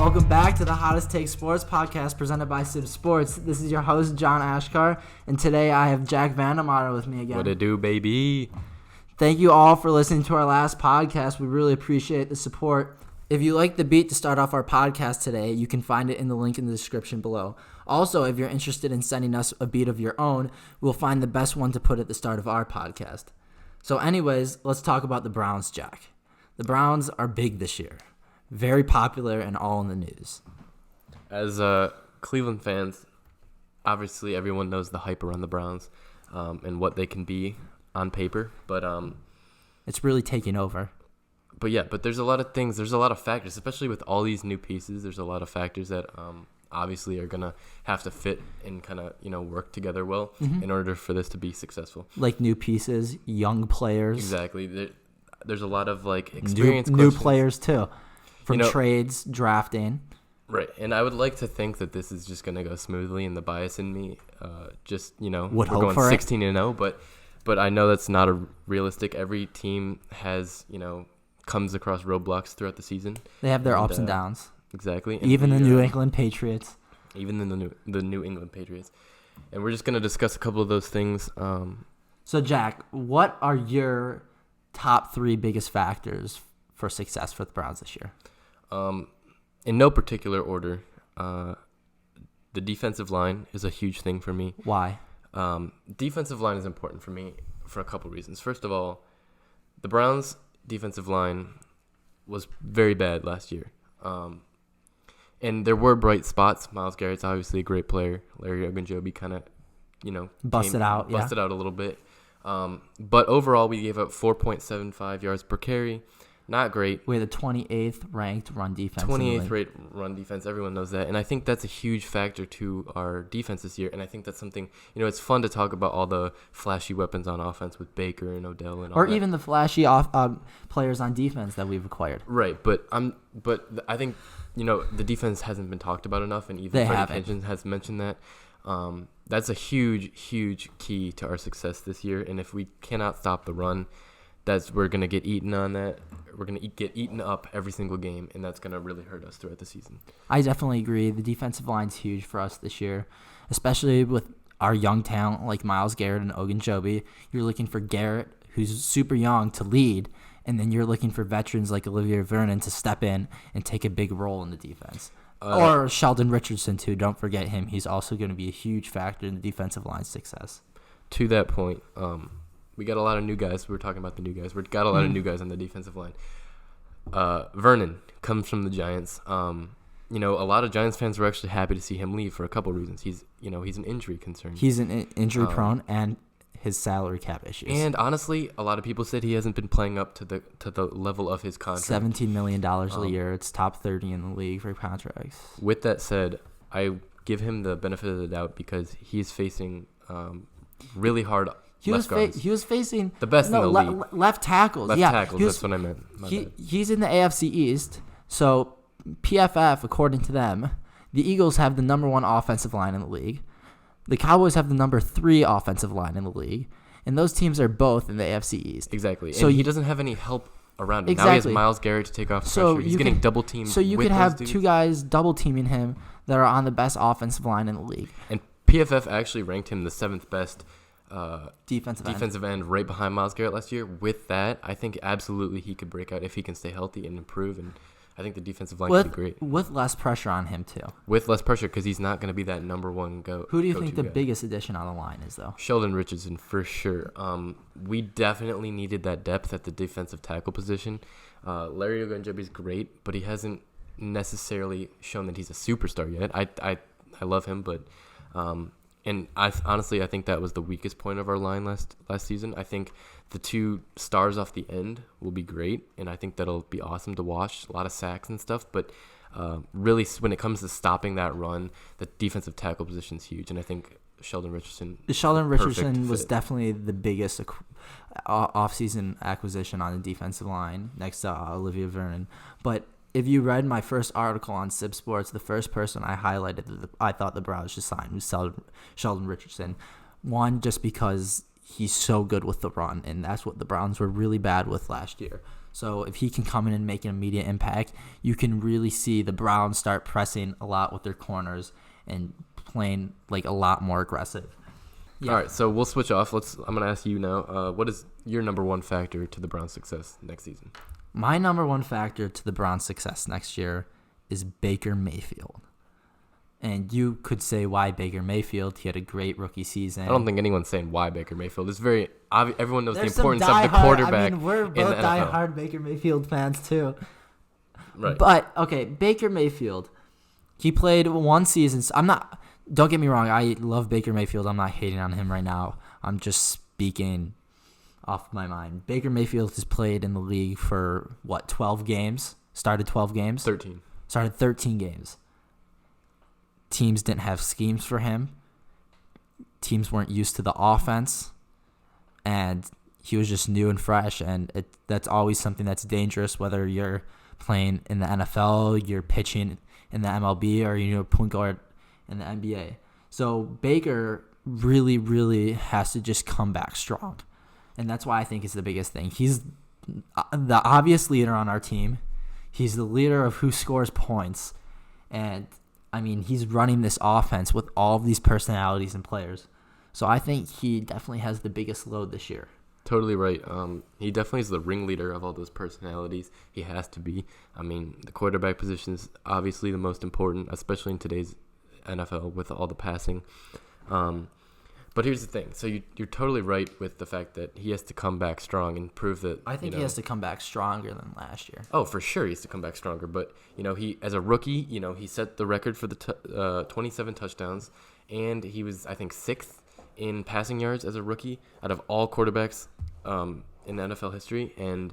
Welcome back to the Hottest Take Sports podcast presented by CIBB Sports. This is your host, John Achkar, and today I have Jack Vandemotter with me again. What it do, baby? Thank you all for listening to our last podcast. We really appreciate the support. If you like the beat to start off our podcast today, you can find it in the link in the description below. Also, if you're interested in sending us a beat of your own, we'll find the best one to put at the start of our podcast. So anyways, let's talk about the Browns, Jack. The Browns are big this year. Very popular and all in the news. As Cleveland fans, obviously everyone knows the hype around the Browns and what they can be on paper. But it's really taking over. But there's a lot of things. There's a lot of factors, especially with all these new pieces. There's a lot of factors that obviously are going to have to fit and kind of, work together well in order for this to be successful. Like new pieces, young players. Exactly. There's a lot of experience. New players too. From trades, drafting. Right. And I would like to think that this is just going to go smoothly, and the bias in me we're going 16-0, but I know that's not a realistic. Every team has, comes across roadblocks throughout the season. They have their ups and downs. Exactly. Even the New England Patriots. Even the New England Patriots. And we're just going to discuss a couple of those things. So, Jack, what are your top 3 biggest factors for success for the Browns this year? In no particular order, the defensive line is a huge thing for me. Why? Defensive line is important for me for a couple reasons. First of all, the Browns' defensive line was very bad last year. And there were bright spots. Myles Garrett's obviously a great player. Larry Ogunjobi kind of, busted out a little bit. But overall, we gave up 4.75 yards per carry. Not great. We had the 28th ranked run defense. 28th ranked run defense. Everyone knows that. And I think that's a huge factor to our defense this year. And I think that's something, it's fun to talk about all the flashy weapons on offense with Baker and Odell and all that. Or even the flashy players on defense that we've acquired. Right. But I think, the defense hasn't been talked about enough. And even Freddie Kitchens has mentioned that. That's a huge, huge key to our success this year. And if we cannot stop the run, we're going to get eaten on that. We're going to get eaten up every single game, and that's going to really hurt us throughout the season. I definitely agree. The defensive line's huge for us this year, especially with our young talent like Myles Garrett and Ogunjobi. You're looking for Garrett, who's super young, to lead, and then you're looking for veterans like Olivier Vernon to step in and take a big role in the defense. Or Sheldon Richardson, too. Don't forget him. He's also going to be a huge factor in the defensive line's success. To that point, we got a lot of new guys. We were talking about the new guys. We got a lot of new guys on the defensive line. Vernon comes from the Giants. A lot of Giants fans were actually happy to see him leave for a couple of reasons. He's an injury concern. He's an injury prone, and his salary cap issues. And honestly, a lot of people said he hasn't been playing up to the level of his contract. $17 million a year. It's top 30 in the league for contracts. With that said, I give him the benefit of the doubt because he's facing really hard. He was facing the best in the league. Left tackles. Tackles, that's what I meant. He's in the AFC East. So PFF, according to them, the Eagles have the number 1 offensive line in the league. The Cowboys have the number 3 offensive line in the league. And those teams are both in the AFC East. Exactly. So he doesn't have any help around him. Exactly. Now he has Myles Garrett to take off the pressure. He's getting double teamed. So you could have 2 guys double teaming him that are on the best offensive line in the league. And PFF actually ranked him the 7th best defensive end right behind Myles Garrett last year. With that, I think absolutely he could break out if he can stay healthy and improve, and I think the defensive line could be great. With less pressure on him, too. With less pressure, because he's not going to be that number 1 go. Who do you think the biggest addition on the line is, though? Sheldon Richardson, for sure. We definitely needed that depth at the defensive tackle position. Larry Ogunjobi's great, but he hasn't necessarily shown that he's a superstar yet. I love him, but... And I think that was the weakest point of our line last season. I think the 2 stars off the end will be great, and I think that'll be awesome to watch. A lot of sacks and stuff, but really when it comes to stopping that run, the defensive tackle position is huge, and I think Sheldon Richardson was definitely the biggest off-season acquisition on the defensive line next to Olivier Vernon. But if you read my first article on CIBB Sports, the first person I highlighted that I thought the Browns should sign was Sheldon Richardson. One, just because he's so good with the run, and that's what the Browns were really bad with last year. So if he can come in and make an immediate impact, you can really see the Browns start pressing a lot with their corners and playing like a lot more aggressive. Yeah. All right, so we'll switch off. I'm going to ask you now, what is your number one factor to the Browns' success next season? My number one factor to the Browns' success next year is Baker Mayfield. And you could say why Baker Mayfield. He had a great rookie season. I don't think anyone's saying why Baker Mayfield. It's very obvious. Everyone knows There's the importance of the quarterback. I mean, we're both diehard Baker Mayfield fans too. Right. But, okay, Baker Mayfield, he played one season. Don't get me wrong. I love Baker Mayfield. I'm not hating on him right now. I'm just speaking off my mind. Baker Mayfield has played in the league for, 12 games? Started 12 games? 13. Started 13 games. Teams didn't have schemes for him. Teams weren't used to the offense. And he was just new and fresh. And that's always something that's dangerous, whether you're playing in the NFL, you're pitching in the MLB, or you're a point guard in the NBA. So Baker really, really has to just come back strong. And that's why I think it's the biggest thing. He's the obvious leader on our team. He's the leader of who scores points. And, I mean, he's running this offense with all of these personalities and players. So I think he definitely has the biggest load this year. Totally right. He definitely is the ringleader of all those personalities. He has to be. I mean, the quarterback position is obviously the most important, especially in today's NFL with all the passing. But here's the thing. So you're totally right with the fact that he has to come back strong and prove that. I think he has to come back stronger than last year. Oh, for sure he has to come back stronger. But, he as a rookie, he set the record for the 27 touchdowns. And he was, I think, 6th in passing yards as a rookie out of all quarterbacks in NFL history. And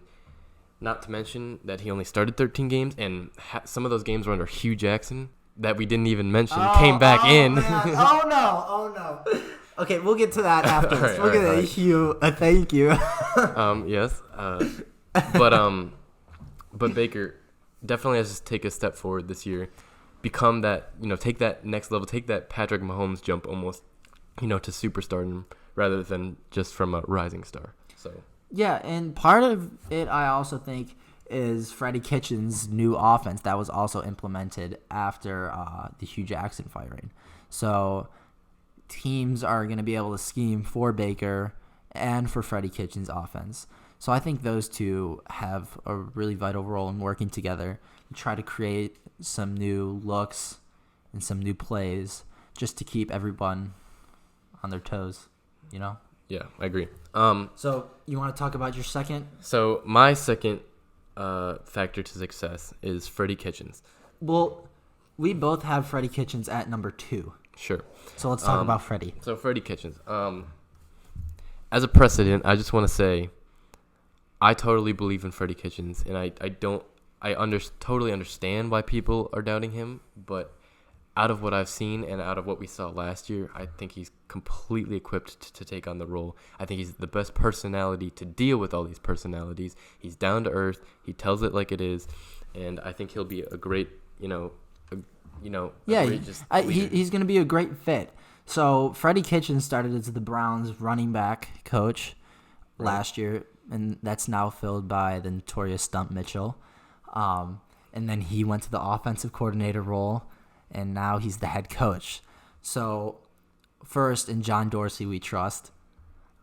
not to mention that he only started 13 games. And some of those games were under Hugh Jackson that we didn't even mention, came back in. Oh, no. Okay, we'll get to that afterwards. We'll get to Hugh. Thank you. Yes. But Baker definitely has to take a step forward this year, become that, take that next level, take that Patrick Mahomes jump almost, to superstardom rather than just from a rising star. So. Yeah, and part of it I also think is Freddie Kitchens' new offense that was also implemented after the Hugh Jackson firing. So teams are going to be able to scheme for Baker and for Freddie Kitchens' offense. So I think those two have a really vital role in working together to try to create some new looks and some new plays just to keep everyone on their toes, Yeah, I agree. So you want to talk about your second? So my second factor to success is Freddie Kitchens. Well, we both have Freddie Kitchens at number 2. Sure. So let's talk about Freddie. So Freddie Kitchens. As a precedent, I just want to say I totally believe in Freddie Kitchens, and I totally understand why people are doubting him, but out of what I've seen and out of what we saw last year, I think he's completely equipped to take on the role. I think he's the best personality to deal with all these personalities. He's down to earth. He tells it like it is, and I think he'll be a great, he's going to be a great fit. So Freddie Kitchens started as the Browns running back coach last year, and that's now filled by the notorious Stump Mitchell. And then he went to the offensive coordinator role, and now he's the head coach. So first, in John Dorsey we trust.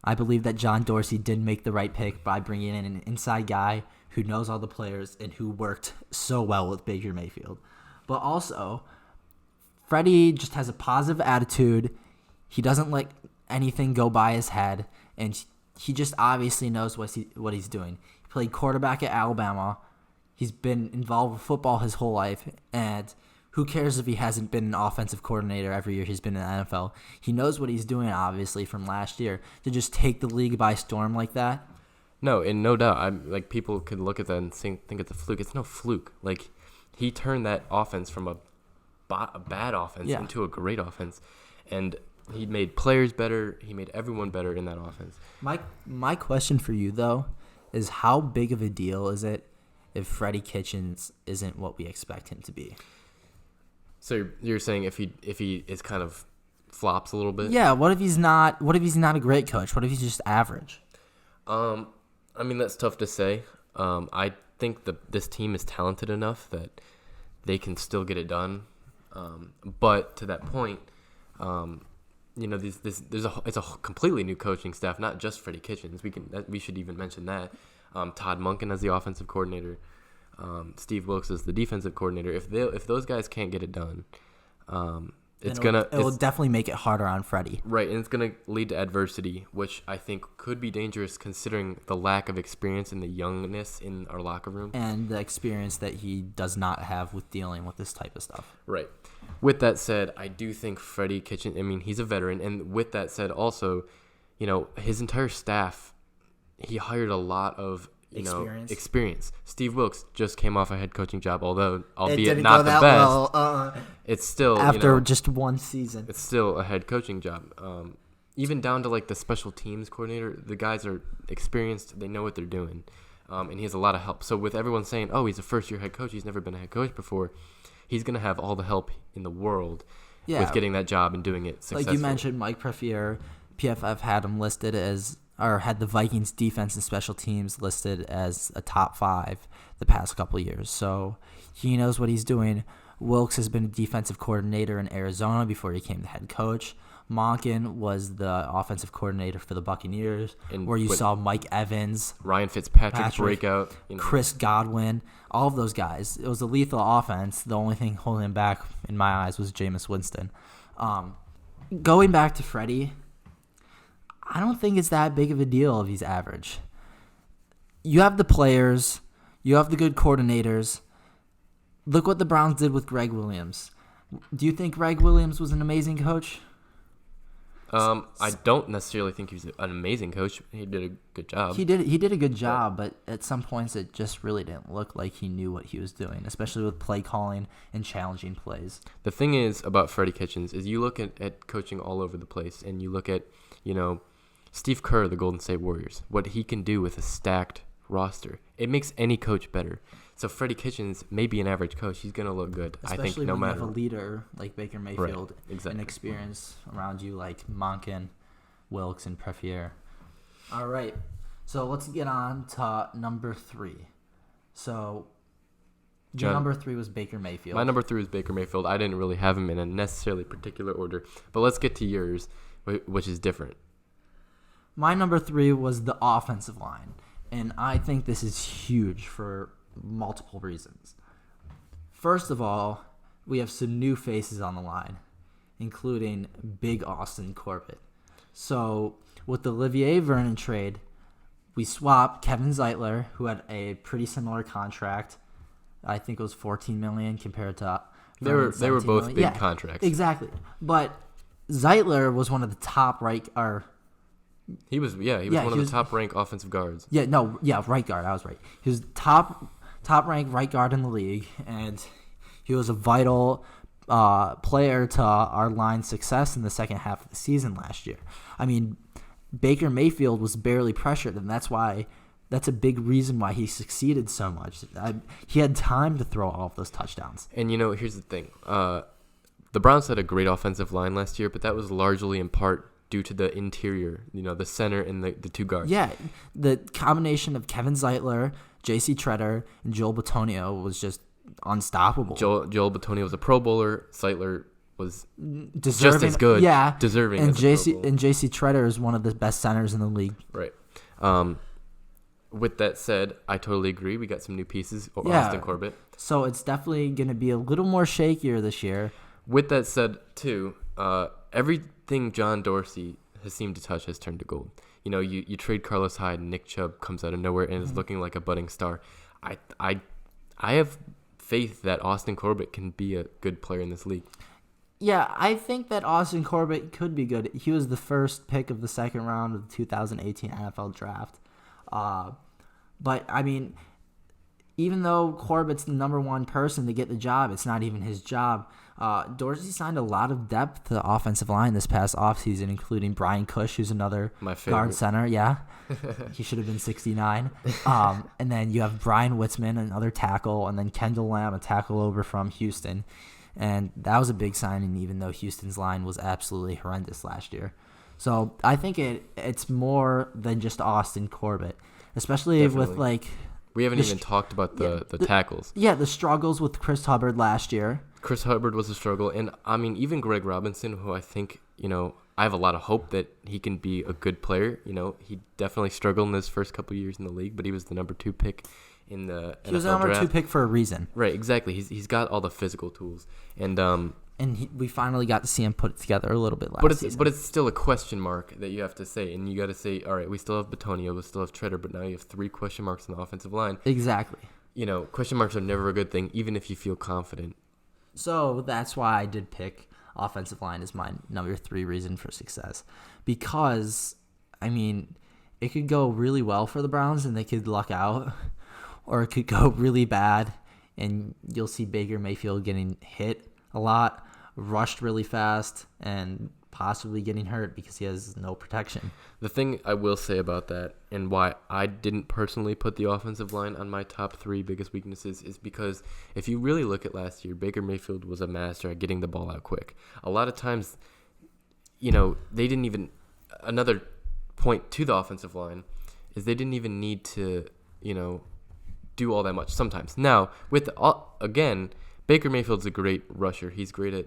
I believe that John Dorsey did make the right pick by bringing in an inside guy who knows all the players and who worked so well with Baker Mayfield. But also, Freddie just has a positive attitude. He doesn't let anything go by his head, and he just obviously knows what he's doing. He played quarterback at Alabama. He's been involved with football his whole life, and who cares if he hasn't been an offensive coordinator every year he's been in the NFL? He knows what he's doing, obviously, from last year. To just take the league by storm like that? No, and no doubt. People could look at that and think it's a fluke. It's no fluke. He turned that offense from a bad offense into a great offense. And he made players better. He made everyone better in that offense. My question for you, though, is how big of a deal is it if Freddie Kitchens isn't what we expect him to be? So you're saying if he is kind of flops a little bit? Yeah. What if he's not a great coach? What if he's just average? That's tough to say. I think this team is talented enough that they can still get it done. But to that point, it's a completely new coaching staff, not just Freddie Kitchens. We should even mention that. Todd Monken as the offensive coordinator, Steve Wilkes as the defensive coordinator. If those guys can't get it done, it'll definitely make it harder on Freddie. Right, and it's gonna lead to adversity, which I think could be dangerous considering the lack of experience and the youngness in our locker room, and the experience that he does not have with dealing with this type of stuff. Right. With that said, I do think Freddie Kitchens, I mean, he's a veteran, and with that said, also, his entire staff, he hired a lot of experience. Steve Wilkes just came off a head coaching job, albeit not the best. Well. It's still after just one season. It's still a head coaching job. Even down to like the special teams coordinator, the guys are experienced. They know what they're doing, and he has a lot of help. So with everyone saying, "Oh, he's a first-year head coach. He's never been a head coach before," he's gonna have all the help in the world with getting that job and doing it successfully. Like you mentioned, Mike Prefier, PFF had him listed had the Vikings defense and special teams listed as a top 5 the past couple of years. So he knows what he's doing. Wilkes has been a defensive coordinator in Arizona before he became the head coach. Monken was the offensive coordinator for the Buccaneers, where you saw Mike Evans, Ryan Fitzpatrick's breakout, Chris Godwin, all of those guys. It was a lethal offense. The only thing holding him back, in my eyes, was Jameis Winston. Going back to Freddie, I don't think it's that big of a deal if he's average. You have the players. You have the good coordinators. Look what the Browns did with Greg Williams. Do you think Greg Williams was an amazing coach? I don't necessarily think he was an amazing coach. He did a good job. He did a good job, but at some points it just really didn't look like he knew what he was doing, especially with play calling and challenging plays. The thing is about Freddie Kitchens is you look at coaching all over the place, and you look at, Steve Kerr, the Golden State Warriors, what he can do with a stacked roster. It makes any coach better. So Freddie Kitchens may be an average coach. He's going to look good. Especially I think no when matter. You have a leader like Baker Mayfield, right, exactly, and experience around you like Monken, Wilkes, and Prefier. All right. So let's get on to number 3. So your number 3 was Baker Mayfield. My number 3 was Baker Mayfield. I didn't really have him in a necessarily particular order. But let's get to yours, which is different. My number 3 was the offensive line. And I think this is huge for multiple reasons. First of all, we have some new faces on the line, including Big Austin Corbett. So with the Olivier Vernon trade, we swapped Kevin Zeitler, who had a pretty similar contract. I think it was $14 million compared to they were both big contracts. Exactly. But Zeitler was one of the top right He was one of the top ranked offensive guards. Right guard. I was right. He was top ranked right guard in the league, and he was a vital player to our line's success in the second half of the season last year. I mean, Baker Mayfield was barely pressured, and that's a big reason why he succeeded so much. He had time to throw all of those touchdowns. And here's the thing: the Browns had a great offensive line last year, but that was largely in part due to the interior, the center and the two guards. Yeah, the combination of Kevin Zeitler, J.C. Tretter, and Joel Bitonio was just unstoppable. Joel Bitonio was a Pro Bowler. Zeitler was just as good. Yeah, deserving. And J.C. Tretter is one of the best centers in the league. Right. With that said, I totally agree. We got some new pieces. Austin Corbett. So it's definitely going to be a little more shakier this year. With that said, too, everything John Dorsey has seemed to touch has turned to gold. You trade Carlos Hyde, and Nick Chubb comes out of nowhere and is looking like a budding star. I have faith that Austin Corbett can be a good player in this league. Yeah, I think that Austin Corbett could be good. He was the first pick of the second round of the 2018 NFL draft. But, I mean, even though Corbett's the number one person to get the job, it's not even his job. Dorsey signed a lot of depth to the offensive line this past offseason, including Brian Cush, who's another guard center. Yeah, he should have been 69. And then you have Brian Witzman, another tackle, and then Kendall Lamb, a tackle over from Houston. And that was a big signing, even though Houston's line was absolutely horrendous last year. So I think it's more than just Austin Corbett, especially with We haven't even talked about the tackles. Yeah, the struggles with Chris Hubbard last year. Chris Hubbard was a struggle. And, I mean, even Greg Robinson, who I think, I have a lot of hope that he can be a good player. He definitely struggled in his first couple years in the league, but he was the number 2 pick in the NFL draft. He was the number 2 pick for a reason. Right, exactly. He's got all the physical tools. And we finally got to see him put it together a little bit last season. But it's still a question mark that you have to say. And you got to say, all right, we still have Bitonio, we still have Treader, but now you have 3 question marks on the offensive line. Exactly. Question marks are never a good thing, even if you feel confident. So that's why I did pick offensive line as my number 3 reason for success. Because, I mean, it could go really well for the Browns and they could luck out. Or it could go really bad and you'll see Baker Mayfield getting hit a lot, rushed really fast, and possibly getting hurt because he has no protection. The thing I will say about that and why I didn't personally put the offensive line on my top 3 biggest weaknesses is because if you really look at last year, Baker Mayfield was a master at getting the ball out quick. A lot of times, they didn't even – another point to the offensive line is they didn't even need to, do all that much sometimes. Now, again, Baker Mayfield's a great rusher. He's great at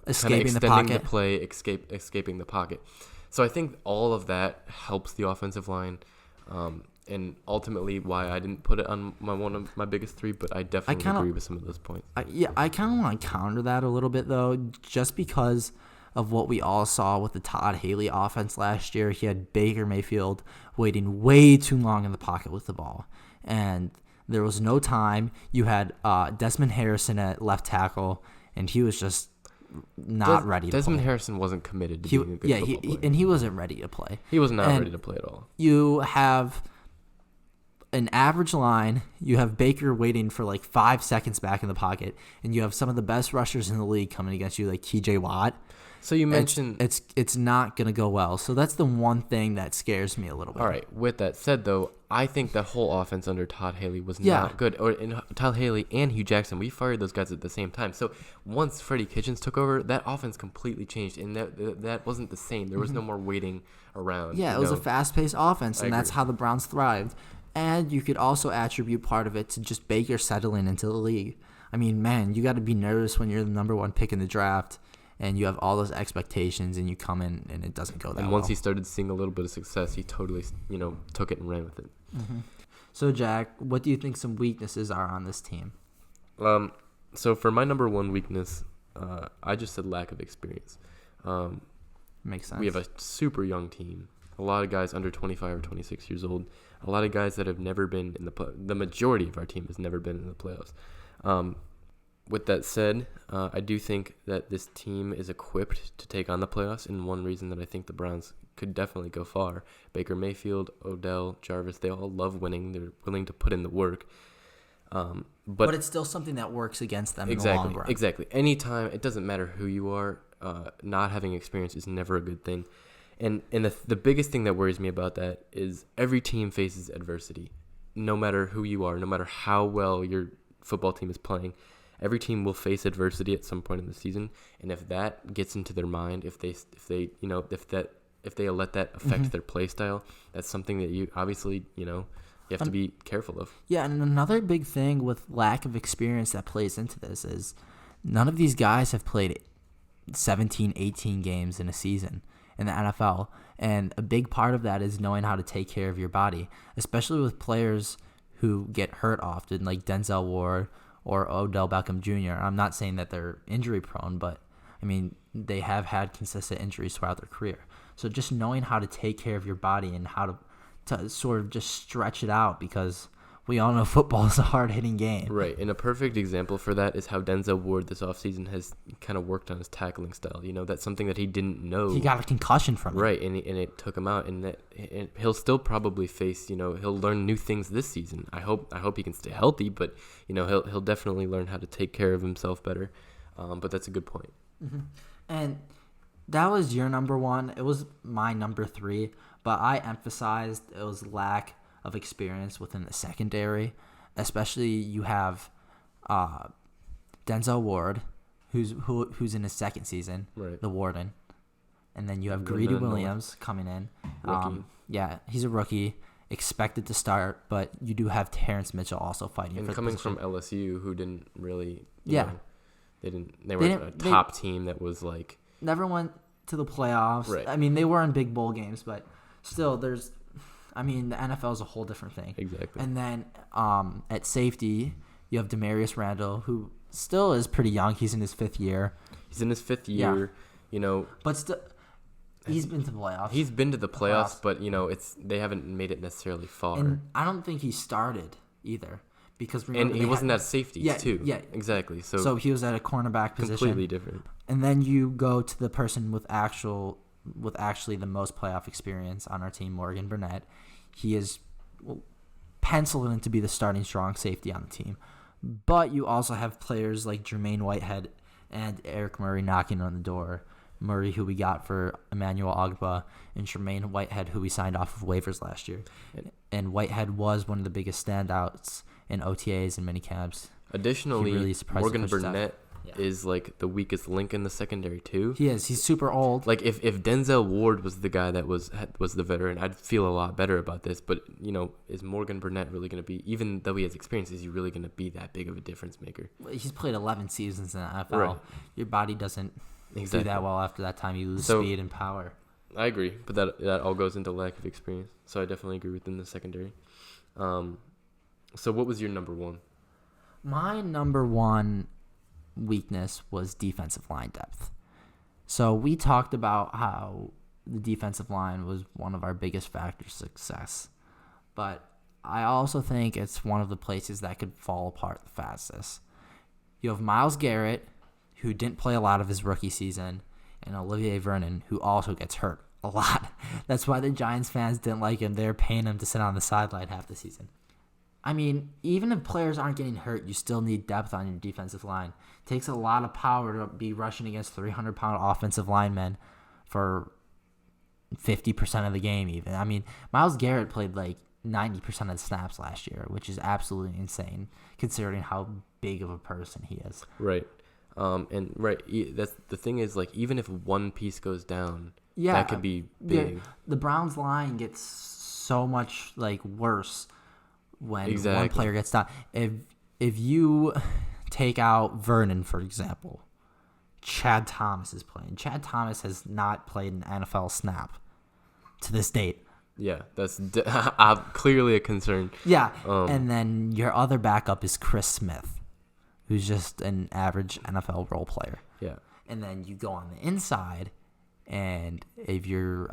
escaping the pocket. The play, escaping the pocket. So I think all of that helps the offensive line, and ultimately why I didn't put it on one of my biggest 3. But I definitely agree with some of those points. I kind of want to counter that a little bit though, just because of what we all saw with the Todd Haley offense last year. He had Baker Mayfield waiting way too long in the pocket with the ball, and there was no time. You had Desmond Harrison at left tackle, and he was just not ready to play. Desmond Harrison wasn't committed to being a good football player. And he wasn't ready to play. He was not ready to play at all. You have an average line. You have Baker waiting for like 5 seconds back in the pocket, and you have some of the best rushers in the league coming against you, like TJ Watt. So you mentioned it's not going to go well. So that's the one thing that scares me a little bit. All right. With that said, though, I think that whole offense under Todd Haley was not good. Or in Todd Haley and Hugh Jackson, we fired those guys at the same time. So once Freddie Kitchens took over, that offense completely changed, and that wasn't the same. There was no more waiting around. Yeah, it was a fast-paced offense, and that's how the Browns thrived. And you could also attribute part of it to just Baker settling into the league. I mean, man, you got to be nervous when you're the number 1 pick in the draft, and you have all those expectations, and you come in, and it doesn't go that well. And once he started seeing a little bit of success, he totally, took it and ran with it. Mm-hmm. So, Jack, what do you think some weaknesses are on this team? So for my number 1 weakness, I just said lack of experience. Makes sense. We have a super young team. A lot of guys under 25 or 26 years old. A lot of guys that have never been in the majority of our team has never been in the playoffs. With that said, I do think that this team is equipped to take on the playoffs, and one reason that I think the Browns could definitely go far. Baker Mayfield, Odell, Jarvis, they all love winning. They're willing to put in the work. But it's still something that works against them in the long run. Exactly. Anytime, it doesn't matter who you are, not having experience is never a good thing. And the biggest thing that worries me about that is every team faces adversity. No matter who you are, no matter how well your football team is playing, every team will face adversity at some point in the season, and if that gets into their mind, if they let that affect their play style, that's something that you obviously you have to be careful of. Yeah, and another big thing with lack of experience that plays into this is none of these guys have played 17, 18 games in a season in the NFL, and a big part of that is knowing how to take care of your body, especially with players who get hurt often, like Denzel Ward or Odell Beckham Jr. I'm not saying that they're injury prone, but I mean, they have had consistent injuries throughout their career. So just knowing how to take care of your body and how to sort of just stretch it out, because we all know football is a hard-hitting game. Right, and a perfect example for that is how Denzel Ward this offseason has kind of worked on his tackling style. That's something that he didn't know. He got a concussion from it. Right, and it took him out, and he'll still probably face, he'll learn new things this season. I hope he can stay healthy, but, he'll definitely learn how to take care of himself better. But that's a good point. Mm-hmm. And that was your number 1. It was my number 3, but I emphasized it was lack of experience within the secondary. Especially you have Denzel Ward, who's in his second season, right, the Warden, and then you have Greedy Williams coming in. Rookie. Yeah, he's a rookie, expected to start, but you do have Terrence Mitchell also fighting and for the coming position. from LSU, who didn't really, Yeah. they weren't a top team that was like never went to the playoffs. Right. I mean, they were in big bowl games, but still, the NFL is a whole different thing. Exactly. And then at safety, you have Demarius Randall, who still is pretty young. He's in his 5th year. He's in his 5th year, But still, he's been to the playoffs. He's been to the playoffs, but they haven't made it necessarily far. And I don't think he started either, because he wasn't at safeties too. Yeah, exactly. So he was at a cornerback position. Completely different. And then you go to the person with actually the most playoff experience on our team, Morgan Burnett. He is penciled in to be the starting strong safety on the team. But you also have players like Jermaine Whitehead and Eric Murray knocking on the door. Murray, who we got for Emmanuel Ogbah, and Jermaine Whitehead, who we signed off of waivers last year. And Whitehead was one of the biggest standouts in OTAs and minicamps. Additionally, really Morgan Burnett is like the weakest link in the secondary too. He is. He's super old. Like if Denzel Ward was the guy that was the veteran, I'd feel a lot better about this. But is Morgan Burnett really going to be, even though he has experience, is he really going to be that big of a difference maker? He's played 11 seasons in the NFL. Right. Your body doesn't do that well after that time. You lose speed and power. I agree, but that all goes into lack of experience. So I definitely agree within the secondary. So what was your number one? My number one weakness was defensive line depth. So we talked about how the defensive line was one of our biggest factors of success. But I also think it's one of the places that could fall apart the fastest. You have Myles Garrett, who didn't play a lot of his rookie season, and Olivier Vernon, who also gets hurt a lot. That's why the Giants fans didn't like him. They're paying him to sit on the sideline half the season. I mean, even if players aren't getting hurt, you still need depth on your defensive line. It takes a lot of power to be rushing against 300-pound offensive linemen for 50% of the game even. I mean, Myles Garrett played like 90% of the snaps last year, which is absolutely insane considering how big of a person he is. Right. That's the thing is, like, even if one piece goes down, that could be big. The Browns line gets so much like worse when one player gets down. If you take out Vernon, for example, Chad Thomas is playing. Chad Thomas has not played an NFL snap to this date. Yeah, that's clearly a concern. Yeah, and then your other backup is Chris Smith, who's just an average NFL role player. Yeah. And then you go on the inside, and if you're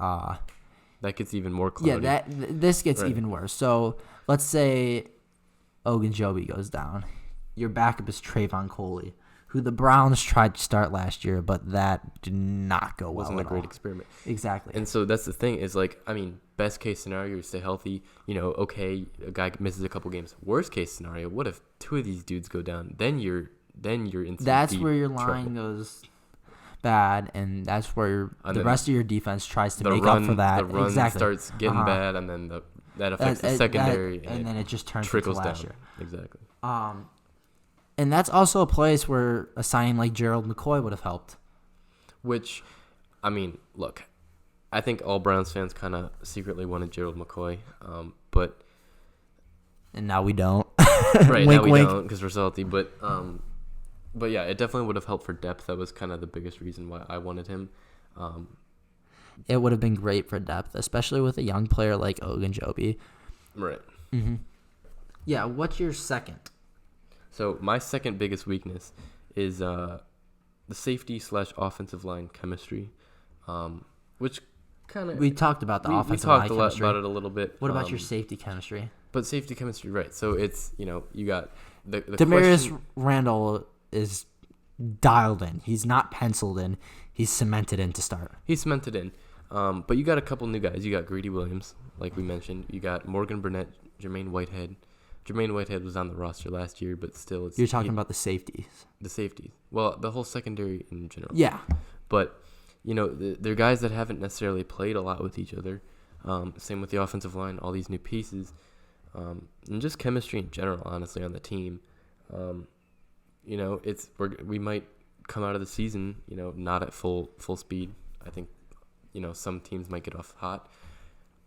that gets even more cloudy. Yeah, this gets even worse. So let's say Ogunjobi goes down. Your backup is Trayvon Coley, who the Browns tried to start last year, but that did not go well. Wasn't a great experiment. Exactly. And so that's the thing is, like, I mean, best case scenario, you stay healthy. Okay, a guy misses a couple games. Worst case scenario, what if two of these dudes go down? Then you're in. That's where your line goes bad, and that's where the rest of your defense tries to make up for that. The run starts getting bad, and then that affects the secondary, and then it just turns trickles into last down. Year. Exactly. And that's also a place where a signing like Gerald McCoy would have helped. Which, I mean, look, I think all Browns fans kind of secretly wanted Gerald McCoy, but and now we don't. Right, wink, now we don't because we're salty. But yeah, it definitely would have helped for depth. That was kind of the biggest reason why I wanted him. It would have been great for depth, especially with a young player like Ogunjobi. Right. Mm-hmm. Yeah. What's your second? So my second biggest weakness is the safety/offensive line chemistry, which kind of we talked about the offensive line chemistry. We talked about it a little bit. What about your safety chemistry? But safety chemistry, right? So it's you got the Demarius Randall is dialed in. He's not penciled in. He's cemented in to start. He's cemented in. But you got a couple new guys. You got Greedy Williams, like we mentioned. You got Morgan Burnett, Jermaine Whitehead. Jermaine Whitehead was on the roster last year, but still, you're talking about the safeties. The safeties. Well, the whole secondary in general. Yeah. But they're guys that haven't necessarily played a lot with each other. Same with the offensive line. All these new pieces, and just chemistry in general. Honestly, on the team, we might come out of the season, not at full speed. I think, some teams might get off hot.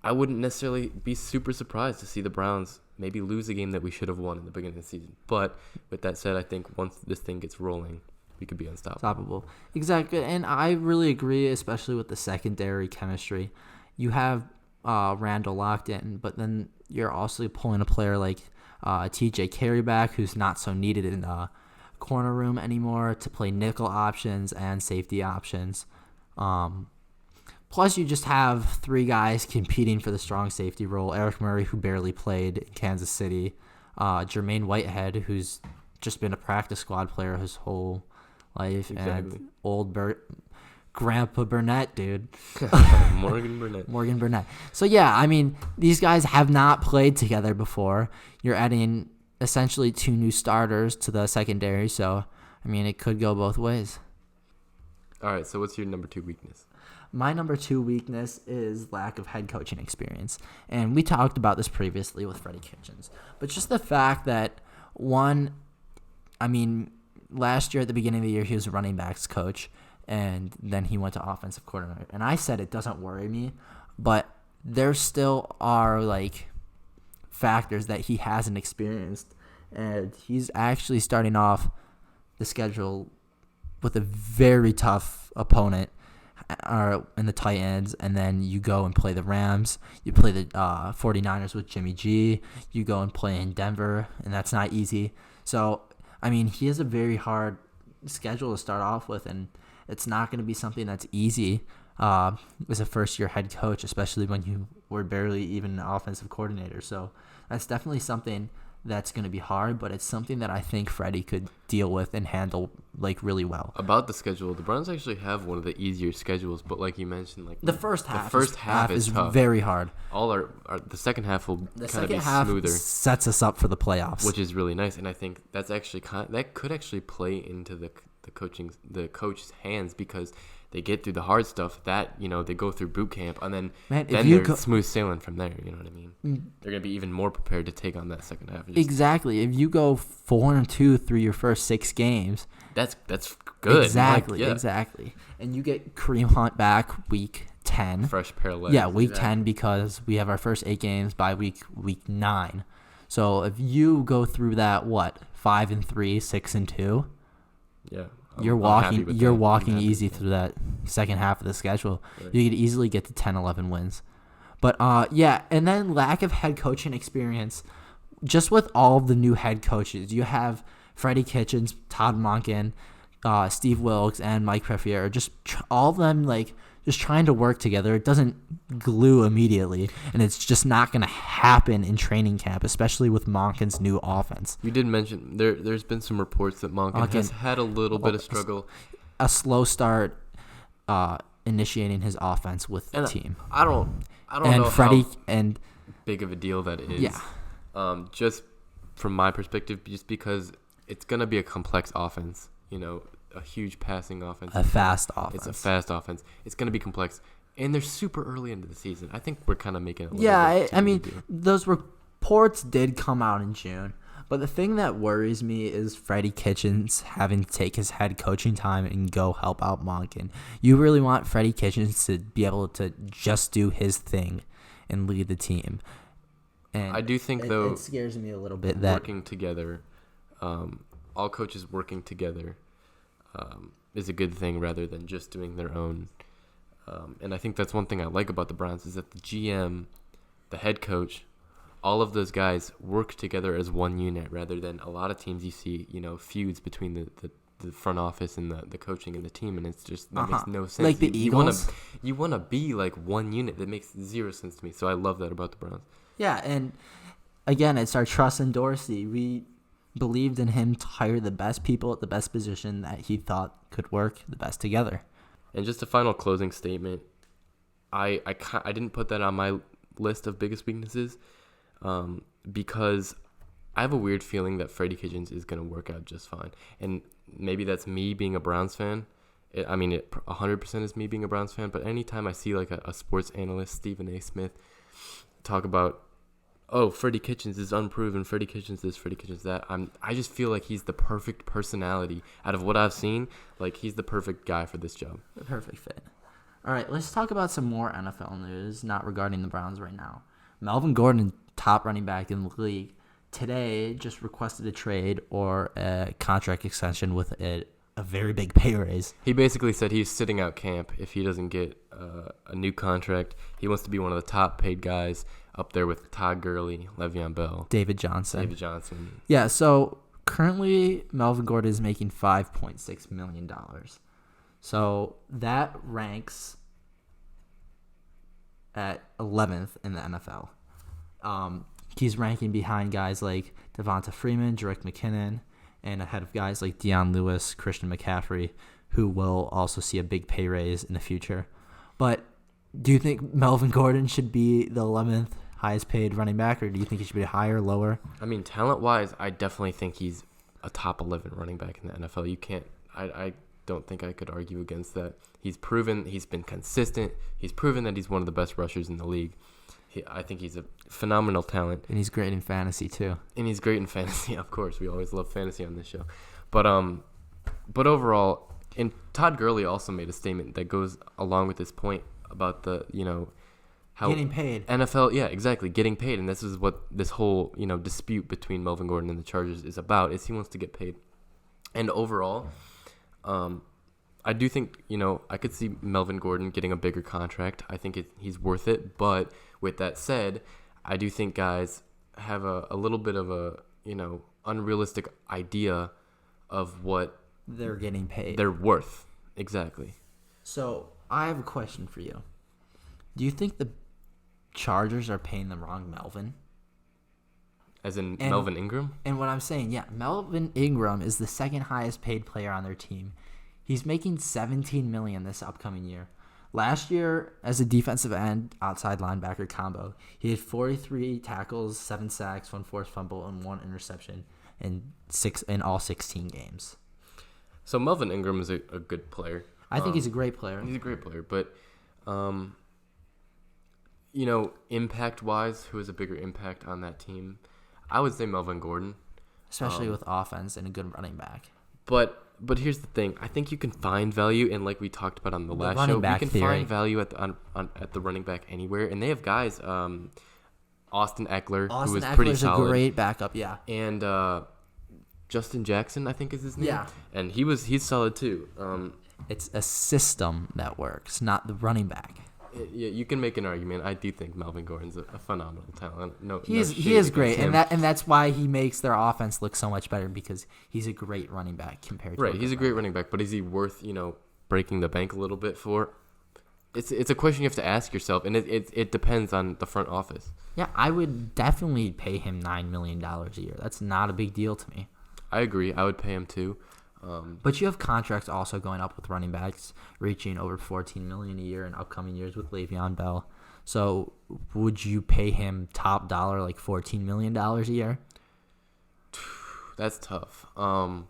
I wouldn't necessarily be super surprised to see the Browns maybe lose a game that we should have won in the beginning of the season. But with that said, I think once this thing gets rolling, we could be unstoppable. Exactly, and I really agree, especially with the secondary chemistry. You have Randall locked in, but then you're also pulling a player like TJ Careyback, who's not so needed in the corner room anymore, to play nickel options and safety options. Plus, you just have three guys competing for the strong safety role. Eric Murray, who barely played in Kansas City. Jermaine Whitehead, who's just been a practice squad player his whole life. Exactly. And old Grandpa Burnett, dude. Morgan Burnett. So, yeah, I mean, these guys have not played together before. You're adding essentially two new starters to the secondary. So, I mean, it could go both ways. All right, so what's your number 2 weakness? My number 2 weakness is lack of head coaching experience. And we talked about this previously with Freddie Kitchens. But just the fact that, one, I mean, last year at the beginning of the year, he was a running backs coach, and then he went to offensive coordinator. And I said it doesn't worry me, but there still are, like, factors that he hasn't experienced. And he's actually starting off the schedule with a very tough opponent in the Titans, and then you go and play the Rams. You play the 49ers with Jimmy G. You go and play in Denver, and that's not easy. So, I mean, he has a very hard schedule to start off with, and it's not going to be something that's easy as a first-year head coach, especially when you were barely even an offensive coordinator. So that's definitely something that's going to be hard, but it's something that I think Freddie could deal with and handle like really well. About the schedule, the Browns actually have one of the easier schedules, but like you mentioned, like the first half is tough. Very hard. The second half will kind of be The smoother. sets us up for the playoffs, which is really nice, and I think that's actually that could actually play into the coach's hands, because they get through the hard stuff that, you know, they go through boot camp, and then they're smooth sailing from there. You know what I mean? They're gonna be even more prepared to take on that second half. Exactly. If you go 4-2 through your first 6 games, that's good. Exactly. And you get Kareem Hunt back week 10. Fresh pair of legs. Yeah, week 10, because we have our first 8 games by week 9. So if you go through that, 5-3, 6-2. Yeah. You're walking easy through that second half of the schedule. Right. You could easily get to 10-11 wins. But, and then lack of head coaching experience. Just with all of the new head coaches, you have Freddie Kitchens, Todd Monken, Steve Wilkes, and Mike Preffier. Just all of them, like, just trying to work together. It doesn't glue immediately, and it's just not going to happen in training camp, especially with Monken's new offense. You did mention there's been some reports that Monken has had a little bit of struggle. A slow start initiating his offense with the team. I don't and know Freddie how and big of a deal that is. Yeah. Just from my perspective, just because it's going to be a complex offense, you know, a huge passing offense. A fast offense. It's a fast offense. It's going to be complex. And they're super early into the season. I think we're kind of making it a little bit I mean, those reports did come out in June. But the thing that worries me is Freddie Kitchens having to take his head coaching time and go help out Monken. You really want Freddie Kitchens to be able to just do his thing and lead the team. And I do think, though, it scares me a little bit that working together, all coaches working together, is a good thing rather than just doing their own. And I think that's one thing I like about the Browns is that the GM, the head coach, all of those guys work together as one unit rather than a lot of teams you see, you know, feuds between the front office and the coaching and the team, and it's just that makes no sense. Like the Eagles, you want to be like one unit. That makes zero sense to me. So I love that about the Browns. Yeah, and again, it's our trust in Dorsey. We believed in him to hire the best people at the best position that he thought could work the best together. And just a final closing statement. I didn't put that on my list of biggest weaknesses because I have a weird feeling that Freddie Kitchens is going to work out just fine. And maybe that's me being a Browns fan. It 100% is me being a Browns fan. But anytime I see like a sports analyst, Stephen A. Smith, talk about, Freddie Kitchens is unproven, Freddie Kitchens this, Freddie Kitchens that, I just feel like he's the perfect personality out of what I've seen. Like, he's the perfect guy for this job. The perfect fit. All right, let's talk about some more NFL news, not regarding the Browns right now. Melvin Gordon, top running back in the league, today just requested a trade or a contract extension with a very big pay raise. He basically said he's sitting out camp if he doesn't get a new contract. He wants to be one of the top paid guys up there with Todd Gurley, Le'Veon Bell, David Johnson. Yeah, so currently Melvin Gordon is making $5.6 million. So that ranks at 11th in the NFL. He's ranking behind guys like Devonta Freeman, Jerick McKinnon, and ahead of guys like Deion Lewis, Christian McCaffrey, who will also see a big pay raise in the future. But do you think Melvin Gordon should be the 11th highest paid running back, or do you think he should be higher, lower? I mean, talent-wise, I definitely think he's a top 11 running back in the NFL. You can't – I don't think I could argue against that. He's proven – he's been consistent. He's proven that he's one of the best rushers in the league. I think he's a phenomenal talent. And he's great in fantasy, too. And he's great in fantasy, of course. We always love fantasy on this show. But overall, and Todd Gurley also made a statement that goes along with this point about the, how getting paid. NFL, yeah, exactly, getting paid. And this is what this whole, dispute between Melvin Gordon and the Chargers is about, is he wants to get paid. And overall, I do think, I could see Melvin Gordon getting a bigger contract. I think he's worth it. But with that said, I do think guys have a little bit of a, unrealistic idea of what they're getting paid. They're worth. Exactly. So I have a question for you. Do you think the Chargers are paying the wrong Melvin? As in Melvin Ingram? And what I'm saying, yeah, Melvin Ingram is the second highest paid player on their team. He's making $17 million this upcoming year. Last year, as a defensive end, outside linebacker combo, he had 43 tackles, 7 sacks, 1 forced fumble, and 1 interception in all 16 games. So Melvin Ingram is a good player. I think he's a great player. He's a great player, but impact-wise, who has a bigger impact on that team? I would say Melvin Gordon, especially with offense and a good running back. But here's the thing. I think you can find value, and like we talked about on the last show, you can find value at the running back anywhere. And they have guys, Austin Eckler, who was pretty solid. A great backup, yeah. And Justin Jackson, I think is his name. Yeah. And he's solid too. It's a system that works, not the running back. Yeah, you can make an argument. I do think Melvin Gordon's a phenomenal talent. He is great, and that's why he makes their offense look so much better, because he's a great running back compared to he's a great running back, but is he worth breaking the bank a little bit for? It's a question you have to ask yourself, and it depends on the front office. Yeah, I would definitely pay him $9 million a year. That's not a big deal to me. I agree. I would pay him too. But you have contracts also going up with running backs reaching over $14 million a year in upcoming years with Le'Veon Bell. So would you pay him top dollar, like $14 million a year? That's tough. And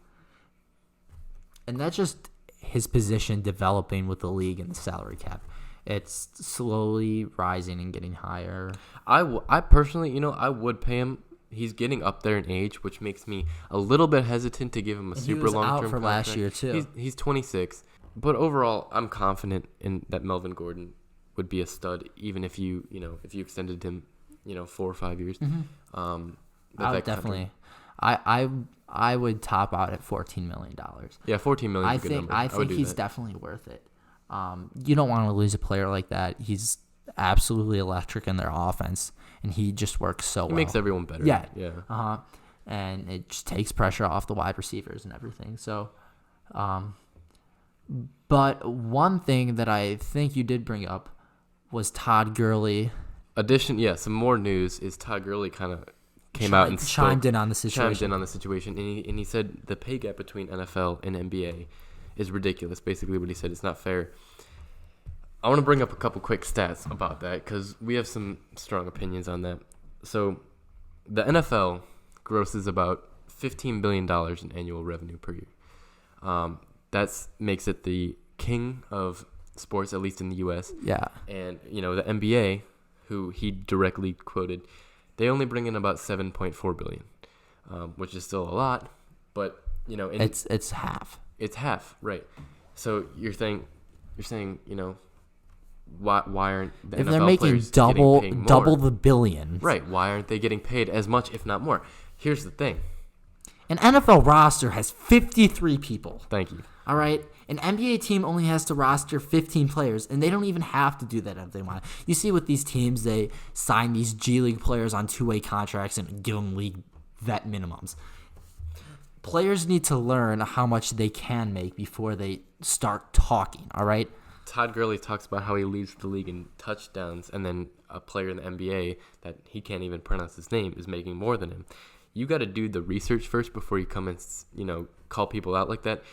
that's just his position developing with the league and the salary cap. It's slowly rising and getting higher. I personally, I would pay him. He's getting up there in age, which makes me a little bit hesitant to give him a super long-term contract. He was out for last year, too. He's 26. But overall, I'm confident in that Melvin Gordon would be a stud, even if you extended him, 4 or 5 years. Mm-hmm. I would definitely. I would top out at $14 million. Yeah, $14 million is a good number. I think he's definitely worth it. You don't want to lose a player like that. He's absolutely electric in their offense, and he just works so well. He makes everyone better. Yeah. Yeah. And it just takes pressure off the wide receivers and everything. So, but one thing that I think you did bring up was Todd Gurley. Some more news is Todd Gurley kind of came out and chimed in on the situation. And he said the pay gap between NFL and NBA is ridiculous. Basically what he said, it's not fair. I want to bring up a couple quick stats about that because we have some strong opinions on that. So the NFL grosses about $15 billion in annual revenue per year. That makes it the king of sports, at least in the U.S. Yeah. And, the NBA, who he directly quoted, they only bring in about $7.4 billion, which is still a lot. But, it's half. It's half, right. So you're saying, why aren't the if NFL they're making players double getting paid more? the billions, Right. Why aren't they getting paid as much, if not more? Here's the thing. an NFL roster has 53 people. Thank you. All right? An NBA team only has to roster 15 players, and they don't even have to do that if they want. You see with these teams, they sign these G League players on two-way contracts and give them league vet minimums. Players need to learn how much they can make before they start talking, all right? Todd Gurley talks about how he leads the league in touchdowns, and then a player in the NBA that he can't even pronounce his name is making more than him. You got to do the research first before you come and, call people out like that.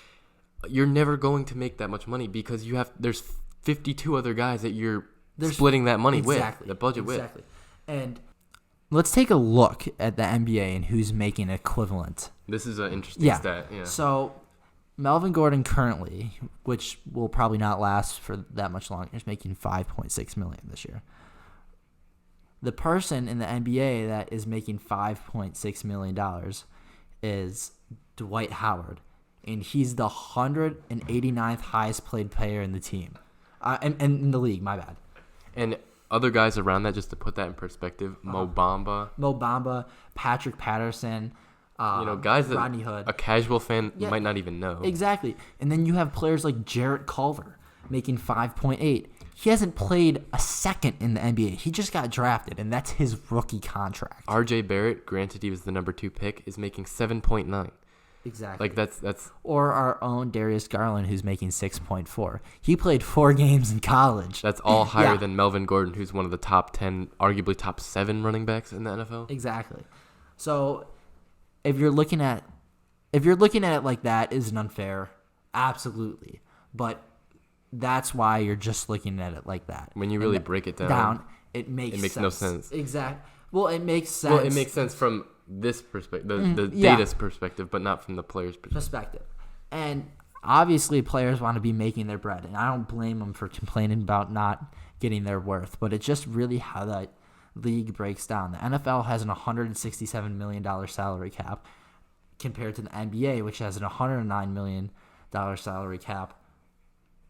You're never going to make that much money because there's 52 other guys that you're splitting that money with, the budget with. Exactly. And let's take a look at the NBA and who's making equivalent. This is an interesting stat. Yeah. So Melvin Gordon currently, which will probably not last for that much longer, is making $5.6 million this year. The person in the NBA that is making $5.6 million is Dwight Howard, and he's the 189th highest paid player in the team, and in the league. My bad. And other guys around that, just to put that in perspective, Mo Bamba, Patrick Patterson, guys that Rodney Hood. A casual fan might not even know. Exactly. And then you have players like Jarrett Culver making 5.8. He hasn't played a second in the NBA. He just got drafted, and that's his rookie contract. R.J. Barrett, granted he was the number 2 pick, is making 7.9. Exactly. Like that's. Or our own Darius Garland, who's making 6.4. He played 4 games in college. That's all higher than Melvin Gordon, who's one of the top 10, arguably top 7 running backs in the NFL. Exactly. So if you're looking at it like that, is it unfair? Absolutely. But that's why you're just looking at it like that. When you really break it down, it makes sense. No sense. Exactly. Well, it makes sense. Well, it makes sense from this perspective, the data's perspective, but not from the player's perspective. And obviously, players want to be making their bread, and I don't blame them for complaining about not getting their worth. But it's just really how that league breaks down. The NFL has an $167 million salary cap compared to the NBA, which has an $109 million salary cap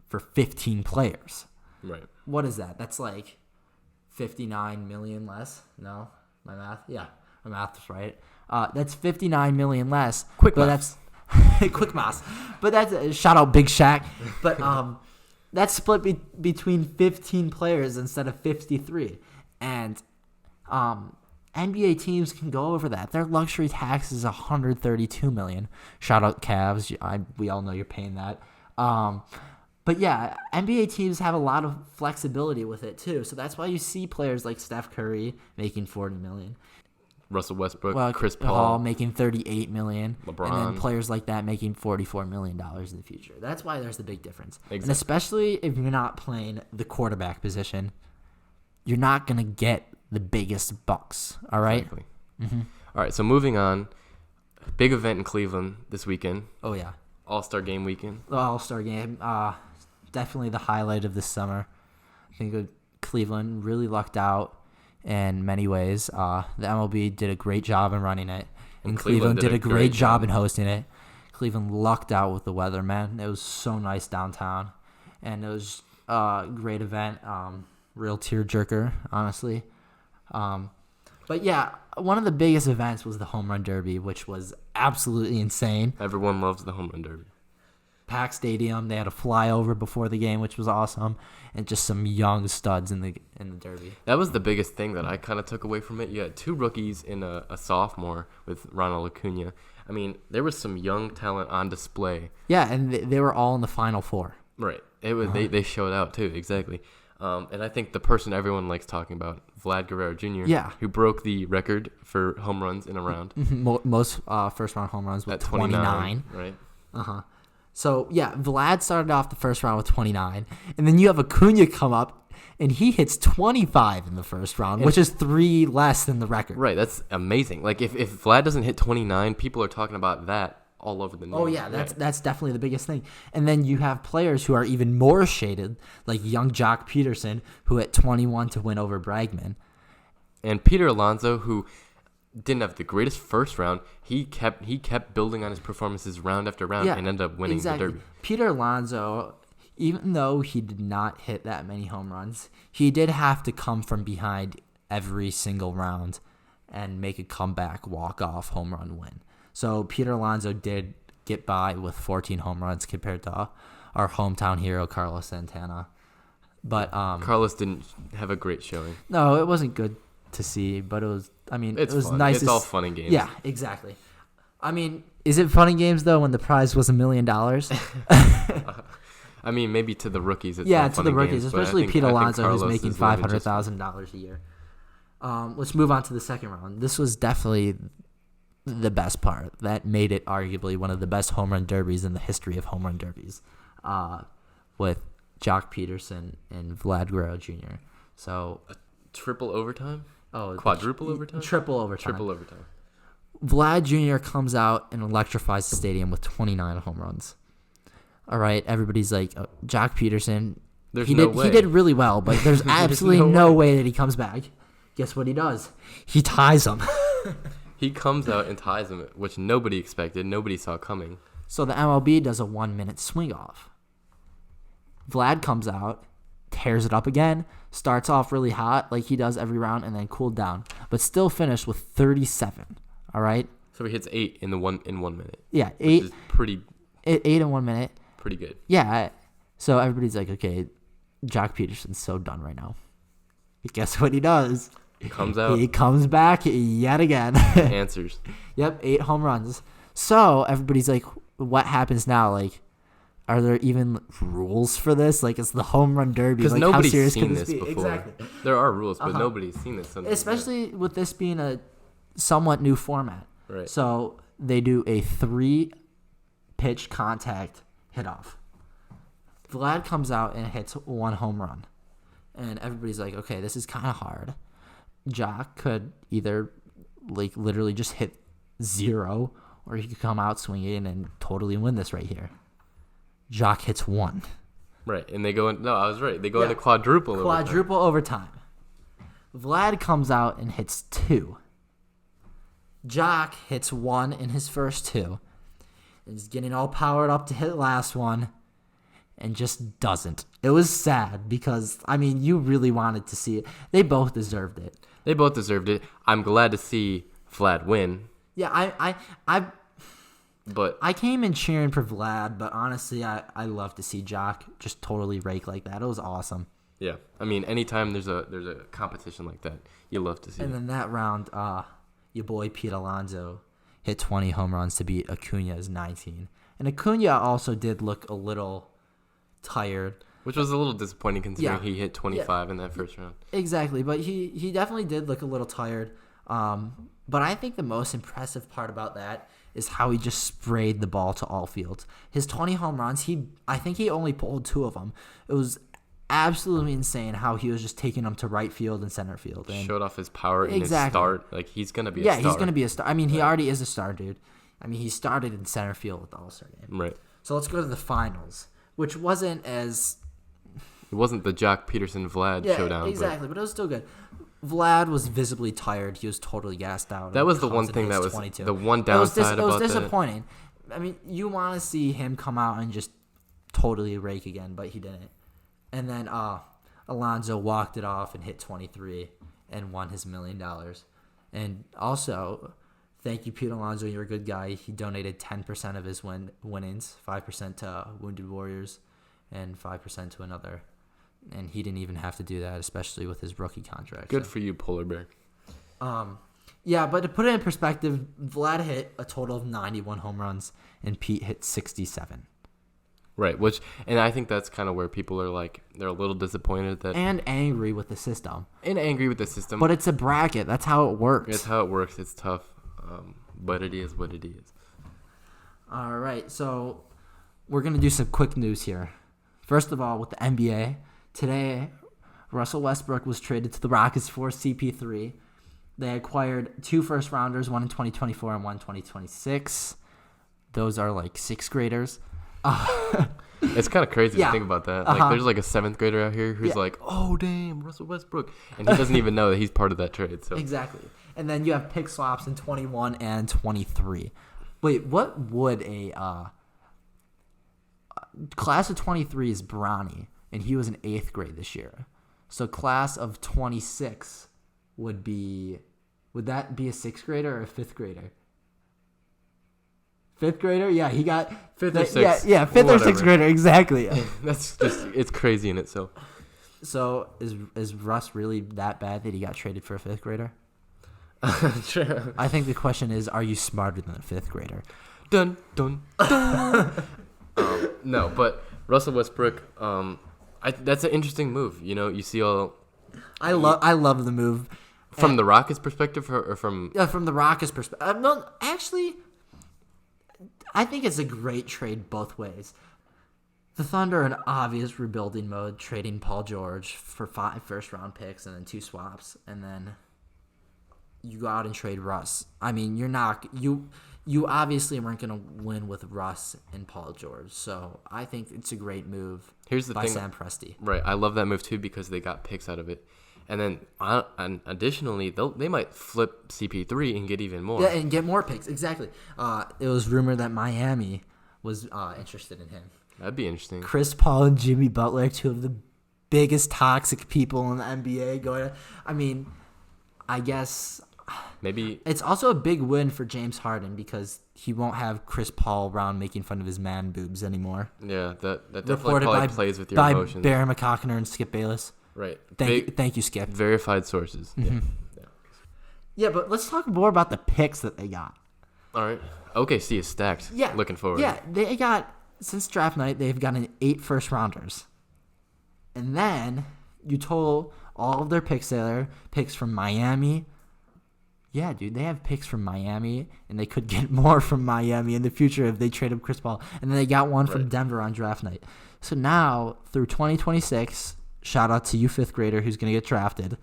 for 15 players. Right. What is that? That's like 59 million less? No? My math? Yeah. My math is right. That's 59 million less. Quick math. Quick math. But that's shout out Big Shaq. But that's split between 15 players instead of 53. And NBA teams can go over that. Their luxury tax is $132 million. Shout out Cavs. We all know you're paying that. But yeah, NBA teams have a lot of flexibility with it too. So that's why you see players like Steph Curry making $40 million. Russell Westbrook, Chris Paul Paul making $38 million. LeBron. And then players like that making $44 million in the future. That's why there's the big difference. Exactly. And especially if you're not playing the quarterback position, you're not going to get the biggest bucks. All right? Exactly. Mm-hmm. All right, so moving on. Big event in Cleveland this weekend. Oh, yeah. All-Star Game weekend. The All-Star Game. Definitely the highlight of this summer. I think Cleveland really lucked out in many ways. The MLB did a great job in running it. And Cleveland did a great job in hosting it. Cleveland lucked out with the weather, man. It was so nice downtown. And it was a great event. Real tearjerker, honestly. But yeah, one of the biggest events was the Home Run Derby, which was absolutely insane. Everyone loves the Home Run Derby. Packed stadium. They had a flyover before the game, which was awesome, and just some young studs in the Derby. That was the biggest thing that I kind of took away from it. You had 2 rookies and a sophomore with Ronald Acuna. I mean, there was some young talent on display. Yeah, and they were all in the Final Four. Right. It was they showed out too. Exactly. And I think the person everyone likes talking about, Vlad Guerrero Jr., who broke the record for home runs in a round. Most first-round home runs with 29. Right. Uh-huh. So, yeah, Vlad started off the first round with 29. And then you have Acuna come up, and he hits 25 in the first round, which is 3 less than the record. Right. That's amazing. Like, if Vlad doesn't hit 29, people are talking about that all over the news. Oh, yeah, that's definitely the biggest thing. And then you have players who are even more shaded, like young Jock Peterson, who hit 21 to win over Bregman. And Peter Alonso, who didn't have the greatest first round, he kept building on his performances round after round and ended up winning the Derby. Peter Alonso, even though he did not hit that many home runs, he did have to come from behind every single round and make a comeback walk-off home run win. So Peter Alonso did get by with 14 home runs compared to our hometown hero, Carlos Santana. But Carlos didn't have a great showing. No, it wasn't good to see, but it was, it was fun. nice. It's all fun and games. Yeah, exactly. Is it fun and games, though, when the prize was $1 million? Maybe to the rookies. It's yeah, all to fun the and rookies, games, especially Pete Alonso, who's Carlos making is living $500,000 a year. Let's move on to the second round. This was definitely the best part. That made it arguably one of the best home run derbies in the history of home run derbies, with Jock Peterson and Vlad Guerrero Jr. So triple overtime? Oh, quadruple overtime? Triple overtime. Triple overtime. Vlad Jr. comes out and electrifies the stadium with 29 home runs. All right, everybody's like, Jock Peterson, he did really well, but there's absolutely no way that he comes back. Guess what he does? He ties him. He comes out and ties him, which nobody expected, nobody saw coming. So the MLB does a 1-minute swing off. Vlad comes out, tears it up again, starts off really hot like he does every round, and then cooled down, but still finished with 37. All right. So he hits 8 in 1 minute. Yeah, 8. Which is pretty. 8 in 1 minute. Pretty good. Yeah. So everybody's like, okay, Jock Peterson's so done right now. Guess what he does? He comes out. He comes back yet again. Answers. Yep, 8 home runs. So everybody's like, what happens now? Like, are there even rules for this? Like, it's the home run derby. Because like, nobody's how serious seen can this this be? before. Exactly. There are rules, but nobody's seen this. Especially with this being a somewhat new format. Right. So they do a 3-pitch contact hit off. Vlad comes out and hits 1 home run. And everybody's like, okay, this is kind of hard. Jock could either like literally just hit 0, or he could come out swinging and totally win this right here. Jock hits 1. Right, and they go in. No, I was right. They go into quadruple overtime. Vlad comes out and hits 2. Jock hits 1 in his first 2. And he's getting all powered up to hit last one, and just doesn't. It was sad because, you really wanted to see it. They both deserved it. I'm glad to see Vlad win. Yeah, I came in cheering for Vlad, but honestly, I love to see Jock just totally rake like that. It was awesome. Yeah, anytime there's a competition like that, you love to see. And then that round, your boy Pete Alonso hit 20 home runs to beat Acuna's 19. And Acuna also did look a little tired. Which was a little disappointing considering he hit 25 in that first round. Exactly, but he definitely did look a little tired. But I think the most impressive part about that is how he just sprayed the ball to all fields. His 20 home runs, I think he only pulled 2 of them. It was absolutely insane how he was just taking them to right field and center field. And showed off his power in his start. Like, he's going to be a star. Yeah, he's going to be a star. He already is a star, dude. He started in center field with the All-Star game. Right. So let's go to the finals, which wasn't It wasn't the Jock Peterson-Vlad showdown. Exactly, but it was still good. Vlad was visibly tired. He was totally gassed out. That was the one thing that was 22. The one downside about that. It was disappointing. You want to see him come out and just totally rake again, but he didn't. And then Alonso walked it off and hit 23 and won his $1 million. And also, thank you, Pete Alonso. You're a good guy. He donated 10% of his winnings, 5% to Wounded Warriors, and 5% to another. And he didn't even have to do that, especially with his rookie contract. Good for you, Polar Bear. Yeah, but to put it in perspective, Vlad hit a total of 91 home runs, and Pete hit 67. Right, and I think that's kind of where people are like, they're a little disappointed that. And angry with the system. But it's a bracket. That's how it works. It's how it works. It's tough. But it is what it is. All right, so we're going to do some quick news here. First of all, with the NBA, today, Russell Westbrook was traded to the Rockets for CP3. They acquired 2 first-rounders, one in 2024 and one in 2026. Those are like 6th graders. It's kind of crazy to think about that. Like, there's like a 7th grader out here who's like, oh, damn, Russell Westbrook. And he doesn't even know that he's part of that trade. So Exactly. And then you have pick swaps in 21 and 23. Wait, what would a class of 23 is Bronny, and he was in 8th grade this year. So class of 26 would that be a 6th grader or a 5th grader? 5th grader? Yeah, he got 5th or 6th. Yeah, 5th or 6th grader, exactly. That's just, it's crazy in itself. So is Russ really that bad that he got traded for a 5th grader? Sure. I think the question is, are you smarter than a 5th grader? Dun, dun, dun. No, but Russell Westbrook, that's an interesting move. You know, you see all... I love the move. From the Rockets' perspective or from... Yeah, from the Rockets' perspective. No, actually, I think it's a great trade both ways. The Thunder are in obvious rebuilding mode, trading Paul George for 5 first-round picks and then 2 swaps, and then you go out and trade Russ. I mean, you obviously weren't going to win with Russ and Paul George, so I think it's a great move. Here's the by thing, Sam Presti. Right, I love that move too because they got picks out of it. And then, and additionally, they might flip CP3 and get even more. Yeah, and get more picks, exactly. It was rumored that Miami was interested in him. That'd be interesting. Chris Paul and Jimmy Butler, 2 of the biggest toxic people in the NBA. I guess maybe it's also a big win for James Harden because he won't have Chris Paul around making fun of his man boobs anymore. Yeah, that definitely probably plays with your emotions. By Barry McCockner and Skip Bayless. Right. Thank you, Skip. Verified sources. Mm-hmm. Yeah, but let's talk more about the picks that they got. All right. OKC is stacked. Yeah. Looking forward. Yeah, they got, since draft night, they've gotten 8 first-rounders. And then you total all of their picks there, picks from Miami. Yeah, dude, they have picks from Miami, and they could get more from Miami in the future if they trade up Chris Paul. And then they got one from Denver on draft night. So now, through 2026... shout out to you 5th grader who's going to get drafted.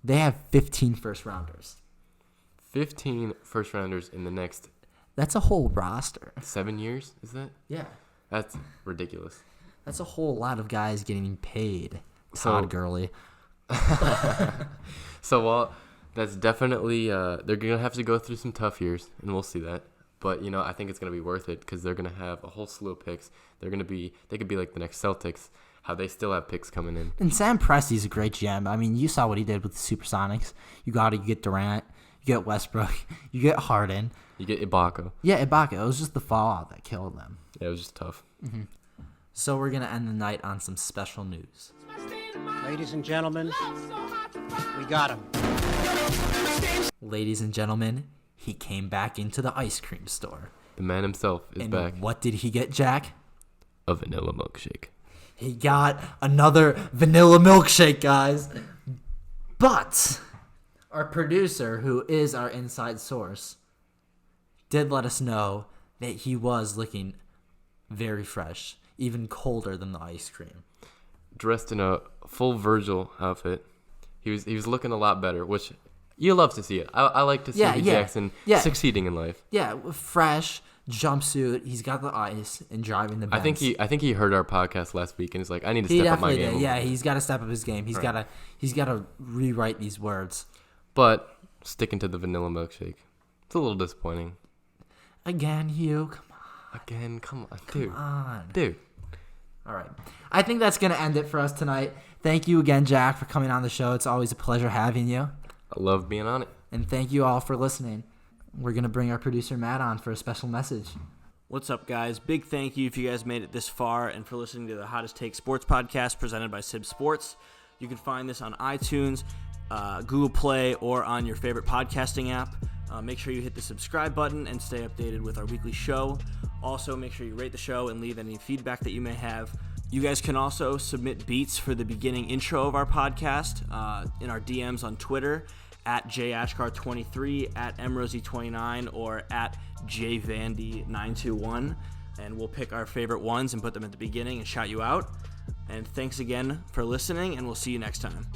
They have 15 first-rounders. 15 first-rounders in the next... That's a whole roster. 7 years, is that? Yeah. That's ridiculous. That's a whole lot of guys getting paid. Todd Gurley. So, while that's definitely... they're going to have to go through some tough years, and we'll see that. But, I think it's going to be worth it because they're going to have a whole slew of picks. They could be like the next Celtics. How they still have picks coming in. And Sam Presti's a great GM. I mean, you saw what he did with the Supersonics. You get Durant, you get Westbrook, you get Harden. You get Ibaka. Yeah, Ibaka. It was just the fallout that killed them. Yeah, it was just tough. Mm-hmm. So we're going to end the night on some special news. Ladies and gentlemen, we got him. Ladies and gentlemen, he came back into the ice cream store. The man himself is back. What did he get, Jack? A vanilla milkshake. He got another vanilla milkshake, guys. But our producer, who is our inside source, did let us know that he was looking very fresh, even colder than the ice cream. Dressed in a full Virgil outfit. He was looking a lot better, which you love to see it. I like to see Jackson succeeding in life. Yeah, fresh. Jumpsuit, he's got the ice and driving the Benz. I think he heard our podcast last week and he's like, I need to step up my game. Yeah, he's got to step up his game. He's got to rewrite these words. But sticking to the vanilla milkshake, it's a little disappointing. Again, Hugh, come on, dude. All right, I think that's gonna end it for us tonight. Thank you again, Jack, for coming on the show. It's always a pleasure having you. I love being on it. And thank you all for listening. We're going to bring our producer, Matt, on for a special message. What's up, guys? Big thank you if you guys made it this far and for listening to the Hottest Take Sports Podcast presented by CIBB Sports. You can find this on iTunes, Google Play, or on your favorite podcasting app. Make sure you hit the subscribe button and stay updated with our weekly show. Also, make sure you rate the show and leave any feedback that you may have. You guys can also submit beats for the beginning intro of our podcast in our DMs on Twitter, at JAchkar23, at MRosie29, or at JVandy921. And we'll pick our favorite ones and put them at the beginning and shout you out. And thanks again for listening, and we'll see you next time.